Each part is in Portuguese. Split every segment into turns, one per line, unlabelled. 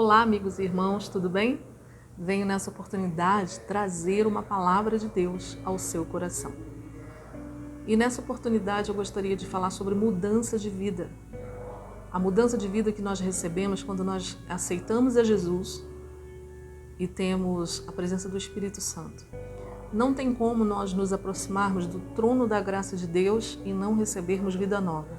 Olá, amigos e irmãos, tudo bem? Venho nessa oportunidade trazer uma palavra de Deus ao seu coração. E nessa oportunidade eu gostaria de falar sobre mudança de vida. A mudança de vida que nós recebemos quando nós aceitamos a Jesus e temos a presença do Espírito Santo. Não tem como nós nos aproximarmos do trono da graça de Deus e não recebermos vida nova.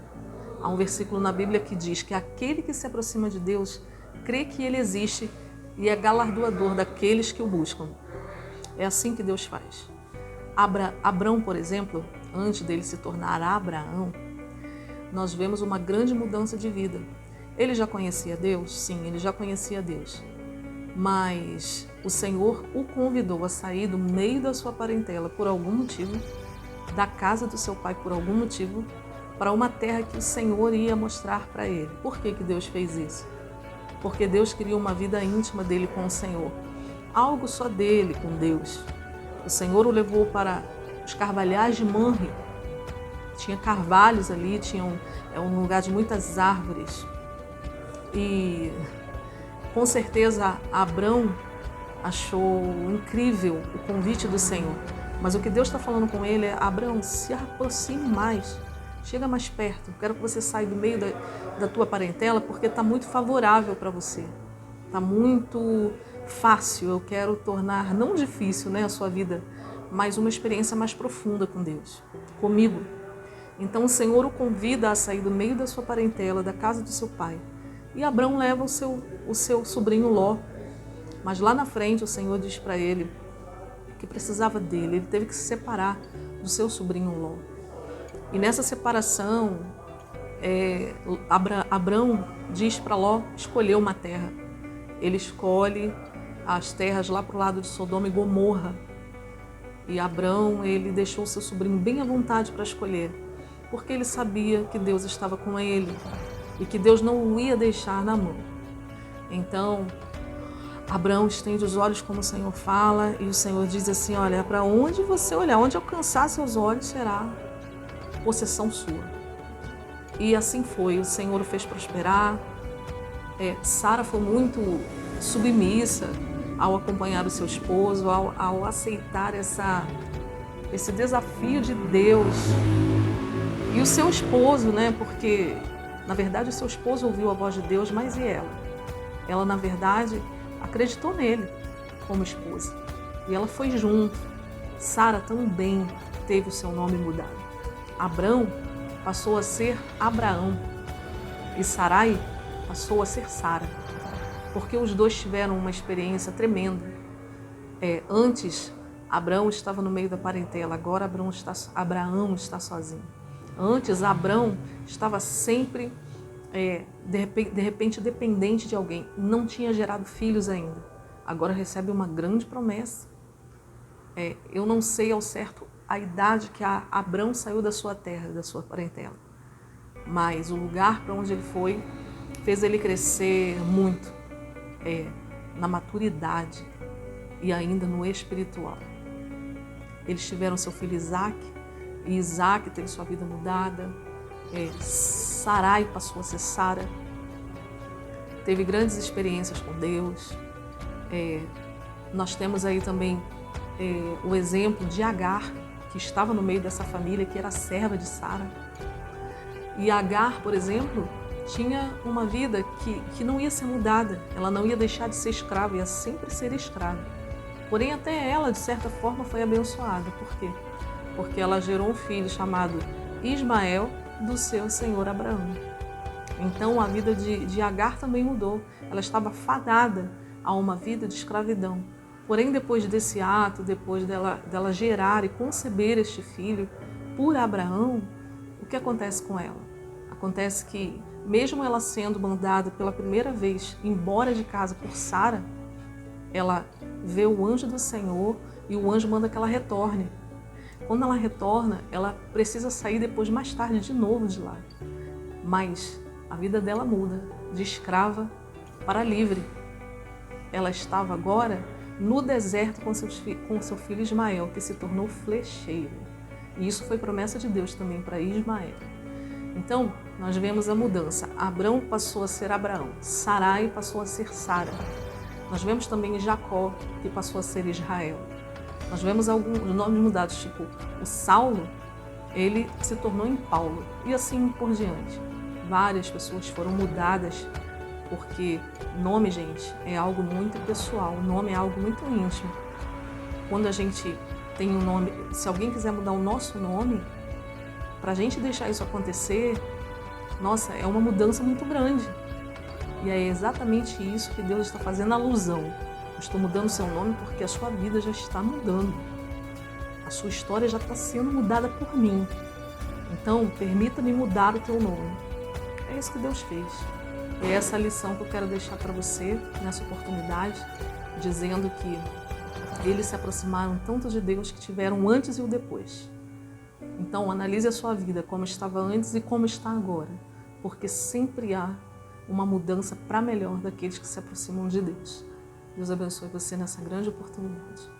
Há um versículo na Bíblia que diz que aquele que se aproxima de Deus crê que Ele existe e é galardoador daqueles que o buscam. É assim que Deus faz. Abrão, por exemplo, antes dele se tornar Abraão, nós vemos uma grande mudança de vida. Ele já conhecia Deus? Sim, ele já conhecia Deus. Mas o Senhor o convidou a sair do meio da sua parentela por algum motivo, da casa do seu pai por algum motivo, para uma terra que o Senhor ia mostrar para ele. Por que Deus fez isso? Porque Deus queria uma vida íntima dele com o Senhor. Algo só dele com Deus. O Senhor o levou para os carvalhais de Manre. Tinha carvalhos ali, é um lugar de muitas árvores. E com certeza Abrão achou incrível o convite do Senhor. Mas o que Deus está falando com ele é: Abrão, se aproxime mais. Chega mais perto, quero que você saia do meio da tua parentela porque está muito favorável para você. Está muito fácil, eu quero tornar, não difícil, a sua vida, mas uma experiência mais profunda com Deus, comigo. Então o Senhor o convida a sair do meio da sua parentela, da casa do seu pai. E Abrão leva o seu sobrinho Ló. Mas lá na frente o Senhor diz para ele que precisava dele, ele teve que se separar do seu sobrinho Ló. E nessa separação, Abrão diz para Ló escolher uma terra. Ele escolhe as terras lá para o lado de Sodoma e Gomorra. E Abrão, ele deixou seu sobrinho bem à vontade para escolher, porque ele sabia que Deus estava com ele e que Deus não o ia deixar na mão. Então, Abrão estende os olhos como o Senhor fala, e o Senhor diz assim: olha, para onde você olhar, onde alcançar seus olhos será possessão sua. E assim foi, o Senhor o fez prosperar. Sara foi muito submissa ao acompanhar o seu esposo, ao aceitar esse desafio de Deus. E o seu esposo, porque na verdade o seu esposo ouviu a voz de Deus, mas e ela? Ela na verdade acreditou nele como esposa. E ela foi junto. Sara também teve o seu nome mudado. Abrão passou a ser Abraão e Sarai passou a ser Sara, porque os dois tiveram uma experiência tremenda. Antes, Abrão estava no meio da parentela, agora Abraão está sozinho. Antes, Abrão estava sempre, de repente, dependente de alguém, não tinha gerado filhos ainda. Agora recebe uma grande promessa. Eu não sei ao certo a idade que Abrão saiu da sua terra, da sua parentela. Mas o lugar para onde ele foi fez ele crescer muito na maturidade e ainda no espiritual. Eles tiveram seu filho Isaac, e Isaac teve sua vida mudada. Sarai passou a ser Sara. Teve grandes experiências com Deus. Nós temos aí também o exemplo de Agar, que estava no meio dessa família, que era serva de Sara. E Agar, por exemplo, tinha uma vida que não ia ser mudada. Ela não ia deixar de ser escrava, ia sempre ser escrava. Porém, até ela, de certa forma, foi abençoada. Por quê? Porque ela gerou um filho chamado Ismael, do seu senhor Abraão. Então, a vida de Agar também mudou. Ela estava fadada a uma vida de escravidão. Porém, depois desse ato, depois dela gerar e conceber este filho por Abraão, o que acontece com ela? Acontece que, mesmo ela sendo mandada pela primeira vez embora de casa por Sara, ela vê o anjo do Senhor e o anjo manda que ela retorne. Quando ela retorna, ela precisa sair depois, mais tarde, de novo de lá. Mas a vida dela muda, de escrava para livre. Ela estava agora no deserto com seu filho Ismael, que se tornou flecheiro. E isso foi promessa de Deus também para Ismael. Então, nós vemos a mudança. Abrão passou a ser Abraão, Sarai passou a ser Sara. Nós vemos também Jacó, que passou a ser Israel. Nós vemos alguns nomes mudados, tipo o Saulo, ele se tornou em Paulo, e assim por diante. Várias pessoas foram mudadas, porque nome, gente, é algo muito pessoal, o nome é algo muito íntimo. Quando a gente tem um nome, se alguém quiser mudar o nosso nome, para a gente deixar isso acontecer, nossa, é uma mudança muito grande. E é exatamente isso que Deus está fazendo alusão. Eu estou mudando o seu nome porque a sua vida já está mudando. A sua história já está sendo mudada por mim. Então, permita-me mudar o teu nome. É isso que Deus fez. E é essa lição que eu quero deixar para você nessa oportunidade, dizendo que eles se aproximaram tanto de Deus que tiveram o antes e o depois. Então, analise a sua vida, como estava antes e como está agora, porque sempre há uma mudança para melhor daqueles que se aproximam de Deus. Deus abençoe você nessa grande oportunidade.